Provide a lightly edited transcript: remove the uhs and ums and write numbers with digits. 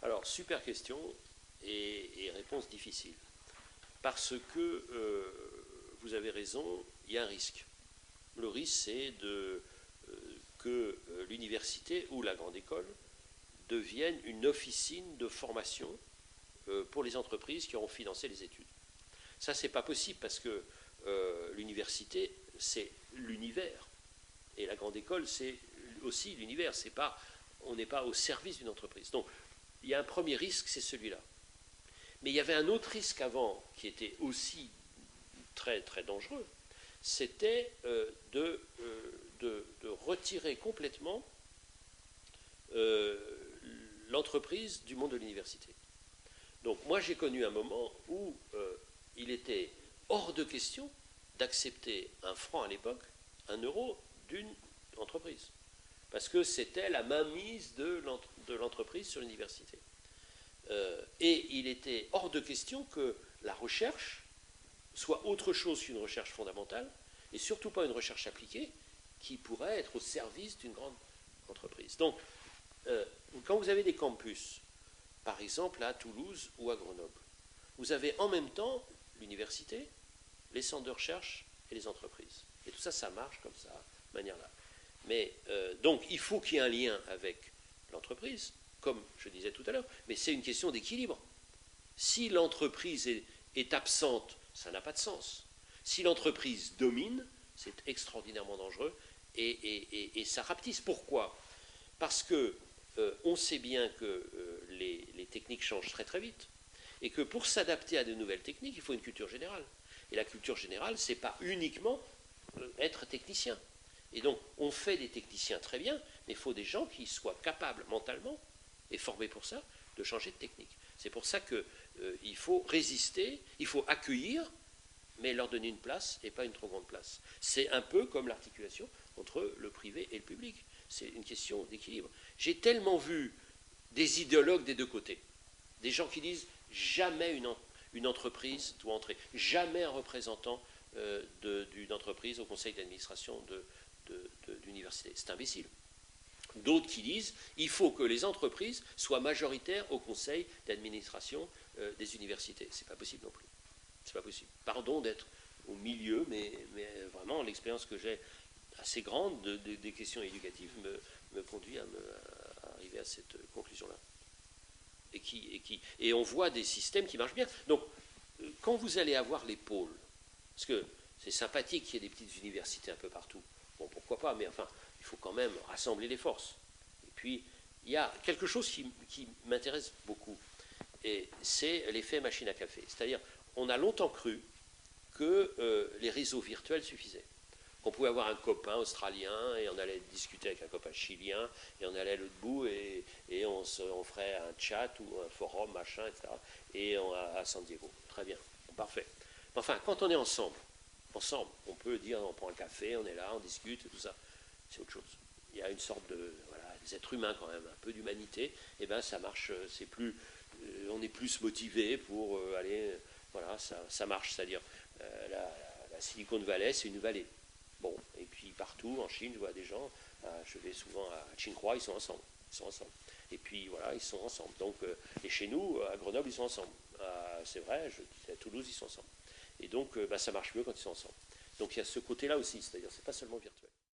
Alors, super question et réponse difficile. Parce que, vous avez raison, il y a un risque. Le risque, c'est que l'université ou la grande école devienne une officine de formation pour les entreprises qui auront financé les études. Ça, c'est pas possible parce que l'université, c'est l'univers. Et la grande école, c'est aussi l'univers. On n'est pas au service d'une entreprise. Donc, il y a un premier risque, c'est celui-là. Mais il y avait un autre risque avant qui était aussi très, très dangereux. C'était de retirer complètement l'entreprise du monde de l'université. Donc, moi, j'ai connu un moment où il était hors de question d'accepter un franc à l'époque, un euro d'une entreprise. Parce que c'était la mainmise de l'entreprise sur l'université. Et il était hors de question que la recherche soit autre chose qu'une recherche fondamentale, et surtout pas une recherche appliquée, qui pourrait être au service d'une grande entreprise. Donc, quand vous avez des campus, par exemple à Toulouse ou à Grenoble, vous avez en même temps l'université, les centres de recherche et les entreprises. Et tout ça, ça marche comme ça, de manière-là. Mais donc, il faut qu'il y ait un lien avec l'entreprise, comme je disais tout à l'heure, mais c'est une question d'équilibre. Si l'entreprise est absente, ça n'a pas de sens. Si l'entreprise domine, c'est extraordinairement dangereux et ça rapetisse. Pourquoi? Parce que on sait bien que les techniques changent très très vite et que pour s'adapter à de nouvelles techniques, il faut une culture générale. Et la culture générale, c'est pas uniquement être technicien. Et donc, on fait des techniciens très bien, mais il faut des gens qui soient capables mentalement et formés pour ça de changer de technique. C'est pour ça qu'il faut résister, il faut accueillir, mais leur donner une place et pas une trop grande place. C'est un peu comme l'articulation entre le privé et le public. C'est une question d'équilibre. J'ai tellement vu des idéologues des deux côtés, des gens qui disent jamais une entreprise doit entrer, jamais un représentant d'une entreprise au conseil d'administration de l'université. C'est imbécile. D'autres qui disent il faut que les entreprises soient majoritaires au conseil d'administration des universités. C'est pas possible non plus. C'est pas possible. Pardon d'être au milieu, mais vraiment l'expérience que j'ai assez grande des questions éducatives me conduit à arriver à cette conclusion-là. Et on voit des systèmes qui marchent bien. Donc, quand vous allez avoir les pôles, parce que c'est sympathique qu'il y ait des petites universités un peu partout, bon, pourquoi pas, mais enfin, il faut quand même rassembler les forces. Et puis, il y a quelque chose qui m'intéresse beaucoup, et c'est l'effet machine à café. C'est-à-dire, on a longtemps cru que les réseaux virtuels suffisaient. Qu'on pouvait avoir un copain australien et on allait discuter avec un copain chilien et on allait à l'autre bout et on ferait un chat ou un forum, machin, etc. Et à San Diego. Très bien, parfait. Enfin, quand on est ensemble, on peut dire on prend un café, on est là, on discute, tout ça. C'est autre chose. Il y a une sorte de, voilà, des êtres humains quand même, un peu d'humanité. Et bien ça marche, c'est plus, on est plus motivé pour aller, voilà, ça marche. C'est-à-dire la Silicon Valley, c'est une vallée. Bon, et puis partout en Chine, je vois des gens, je vais souvent à Tsinghua, ils sont ensemble. Et puis voilà, ils sont ensemble. Donc, et chez nous, à Grenoble, ils sont ensemble. C'est vrai, à Toulouse, ils sont ensemble. Et donc, ça marche mieux quand ils sont ensemble. Donc il y a ce côté-là aussi, c'est-à-dire c'est pas seulement virtuel.